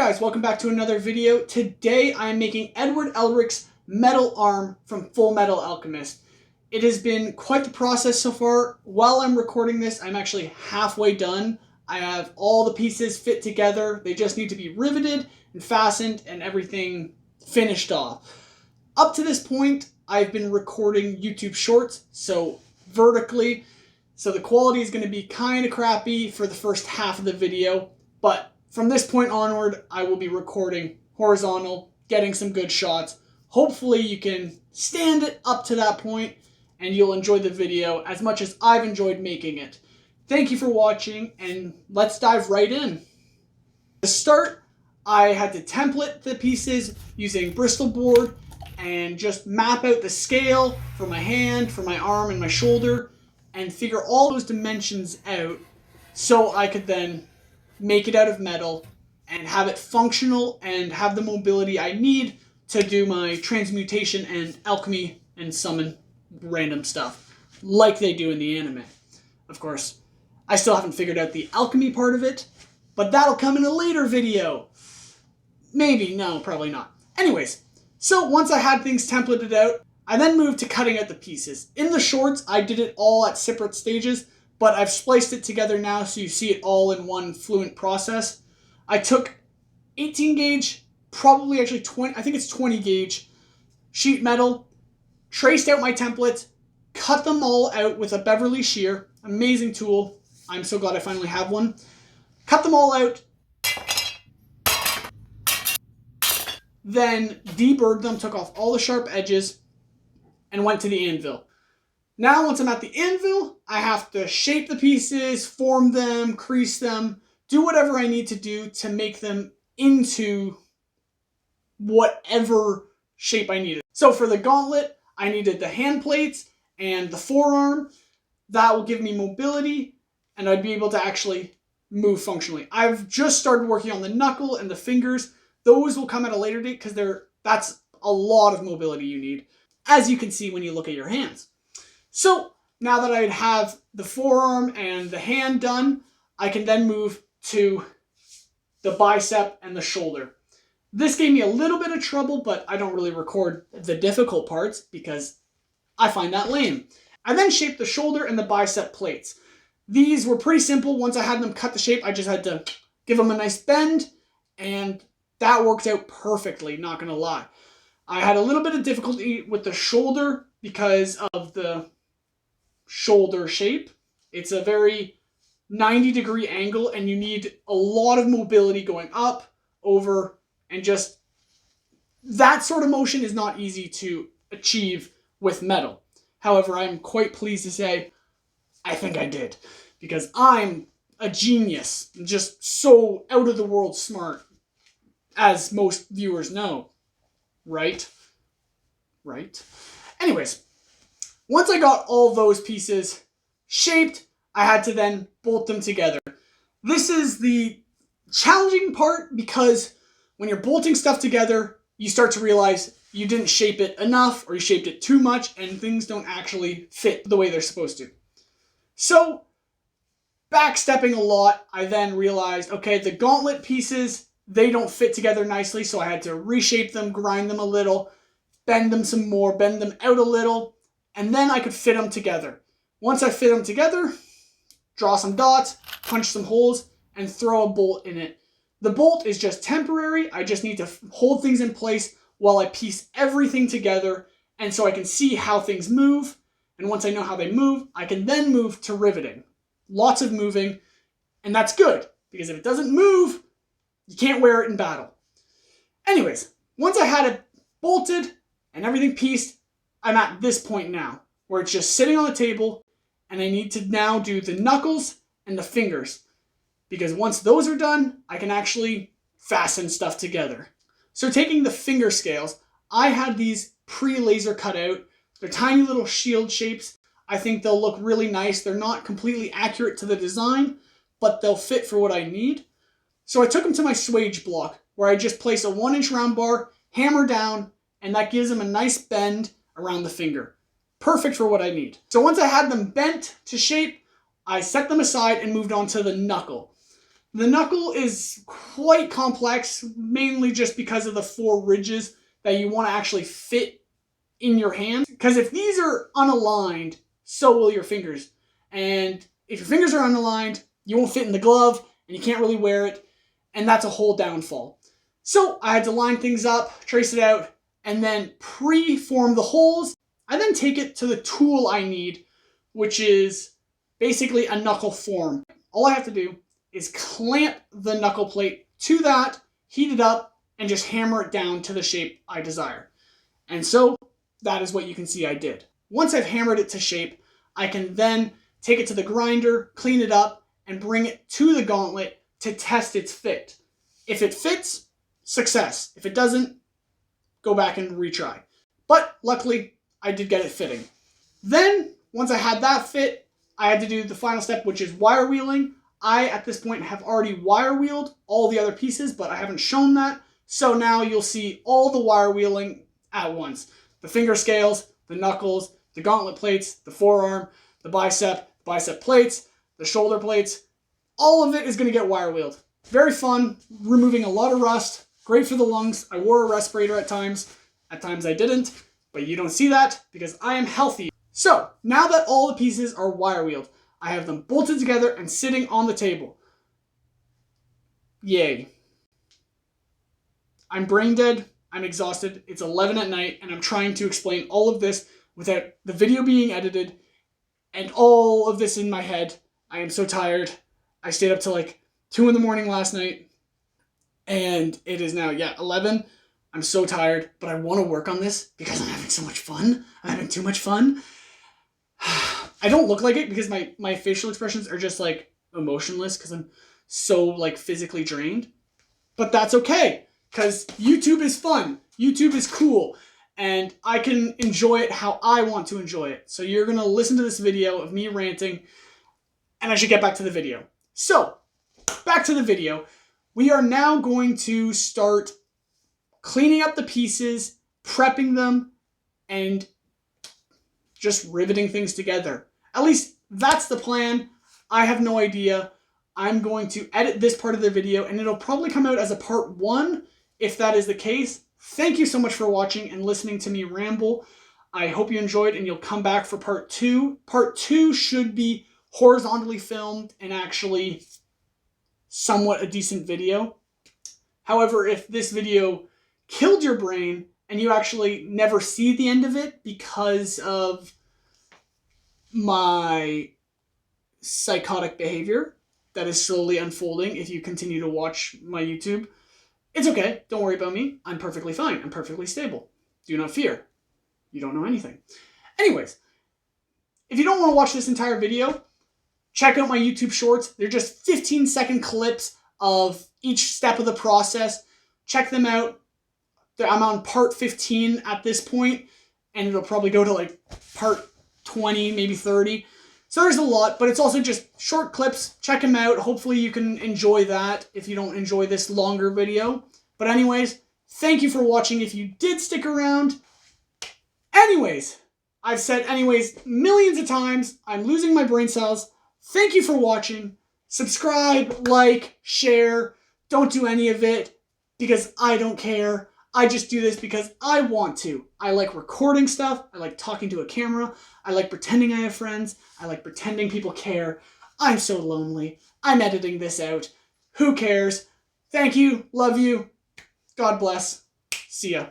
guys, welcome back to another video. Today I am making Edward Elric's metal arm from Fullmetal Alchemist. It has been quite the process so far. While I'm recording this, I'm actually halfway done. I have all the pieces fit together. They just need to be riveted and fastened and everything finished off. Up to this point, I've been recording YouTube shorts, so vertically. So the quality is going to be kind of crappy for the first half of the video, but from this point onward, I will be recording horizontal, getting some good shots. Hopefully you can stand it up to that point and you'll enjoy the video as much as I've enjoyed making it. Thank you for watching and let's dive right in. To start, I had to template the pieces using Bristol board and just map out the scale for my hand, for my arm, and my shoulder and figure all those dimensions out so I could then make it out of metal and have it functional and have the mobility I need to do my transmutation and alchemy and summon random stuff like they do in the anime. Of course, I still haven't figured out the alchemy part of it, but that'll come in a later video. Maybe, no, probably not. Anyways, so once I had things templated out, I then moved to cutting out the pieces. In the shorts, I did it all at separate stages, but I've spliced it together now so you see it all in one fluent process. I took 18 gauge, probably actually 20, I think it's 20 gauge sheet metal, traced out my templates, cut them all out with a Beverly shear, amazing tool. I'm so glad I finally have one. Cut them all out, then deburred them, took off all the sharp edges, and went to the anvil. Now, once I'm at the anvil, I have to shape the pieces, form them, crease them, do whatever I need to do to make them into whatever shape I needed. So for the gauntlet, I needed the hand plates and the forearm. That will give me mobility, and I'd be able to actually move functionally. I've just started working on the knuckle and the fingers. Those will come at a later date because that's a lot of mobility you need, as you can see when you look at your hands. So now that I have the forearm and the hand done, I can then move to the bicep and the shoulder. This gave me a little bit of trouble, but I don't really record the difficult parts because I find that lame. I then shaped the shoulder and the bicep plates. These were pretty simple. Once I had them cut the shape, I just had to give them a nice bend, and that worked out perfectly, not gonna lie. I had a little bit of difficulty with the shoulder because of the shoulder shape. It's a very 90-degree angle and you need a lot of mobility going up, over, and just that sort of motion is not easy to achieve with metal. However, I'm quite pleased to say I think I did, because I'm a genius, just so out of the world smart, as most viewers know. Right? Anyways, once I got all those pieces shaped, I had to then bolt them together. This is the challenging part because when you're bolting stuff together, you start to realize you didn't shape it enough or you shaped it too much and things don't actually fit the way they're supposed to. So, backstepping a lot, I then realized, okay, the gauntlet pieces, they don't fit together nicely, so I had to reshape them, grind them a little, bend them some more, bend them out a little, and then I could fit them together. Once I fit them together, draw some dots, punch some holes, and throw a bolt in it. The bolt is just temporary. I just need to hold things in place while I piece everything together, and so I can see how things move. And once I know how they move, I can then move to riveting. Lots of moving, and that's good, because if it doesn't move, you can't wear it in battle. Anyways, once I had it bolted and everything pieced, I'm at this point now, where it's just sitting on the table, and I need to now do the knuckles and the fingers. Because once those are done, I can actually fasten stuff together. So taking the finger scales, I had these pre-laser cut out. They're tiny little shield shapes. I think they'll look really nice. They're not completely accurate to the design, but they'll fit for what I need. So I took them to my swage block, where I just place a 1-inch round bar, hammer down, and that gives them a nice bend around the finger. Perfect for what I need. So once I had them bent to shape, I set them aside and moved on to the knuckle. The knuckle is quite complex, mainly just because of the 4 ridges that you want to actually fit in your hand. Because if these are unaligned, so will your fingers. And if your fingers are unaligned, you won't fit in the glove, and you can't really wear it, and that's a whole downfall. So I had to line things up, trace it out, and then pre-form the holes. I then take it to the tool I need, which is basically a knuckle form. All I have to do is clamp the knuckle plate to that, heat it up, and just hammer it down to the shape I desire. And so that is what you can see I did. Once I've hammered it to shape, I can then take it to the grinder, clean it up, and bring it to the gauntlet to test its fit. If it fits, success. If it doesn't, go back and retry. But luckily, I did get it fitting. Then, once I had that fit, I had to do the final step, which is wire wheeling. I, at this point, have already wire wheeled all the other pieces, but I haven't shown that. So now you'll see all the wire wheeling at once. The finger scales, the knuckles, the gauntlet plates, the forearm, the bicep plates, the shoulder plates. All of it is going to get wire wheeled. Very fun, removing a lot of rust, great for the lungs. I wore a respirator at times I didn't, but you don't see that because I am healthy. So, now that all the pieces are wire wheeled, I have them bolted together and sitting on the table. Yay. I'm brain dead, I'm exhausted, it's 11 at night, and I'm trying to explain all of this without the video being edited and all of this in my head. I am so tired. I stayed up till like 2 in the morning last night, and it is now, 11. I'm so tired, but I want to work on this because I'm having so much fun. I'm having too much fun. I don't look like it because my facial expressions are just like emotionless because I'm so like physically drained. But that's okay because YouTube is fun. YouTube is cool. And I can enjoy it how I want to enjoy it. So you're going to listen to this video of me ranting, and I should get back to the video. So, back to the video. We are now going to start cleaning up the pieces, prepping them, and just riveting things together. At least that's the plan. I have no idea. I'm going to edit this part of the video, and it'll probably come out as a part 1 if that is the case. Thank you so much for watching and listening to me ramble. I hope you enjoyed and you'll come back for part 2. Part 2 should be horizontally filmed and actually somewhat a decent video. However, if this video killed your brain and you actually never see the end of it because of my psychotic behavior that is slowly unfolding if you continue to watch my YouTube, it's okay. Don't worry about me. I'm perfectly fine. I'm perfectly stable. Do not fear. You don't know anything. Anyways, if you don't want to watch this entire video, check out my YouTube shorts. They're just 15-second clips of each step of the process. Check them out. I'm on part 15 at this point, and it'll probably go to like part 20, maybe 30. So there's a lot, but it's also just short clips. Check them out. Hopefully you can enjoy that if you don't enjoy this longer video. But anyways, thank you for watching if you did stick around. Anyways, I've said anyways millions of times. I'm losing my brain cells. Thank you for watching. Subscribe, like, share. Don't do any of it because I don't care. I just do this because I want to. I like recording stuff. I like talking to a camera. I like pretending I have friends. I like pretending people care. I'm so lonely. I'm editing this out. Who cares? Thank you. Love you. God bless. See ya.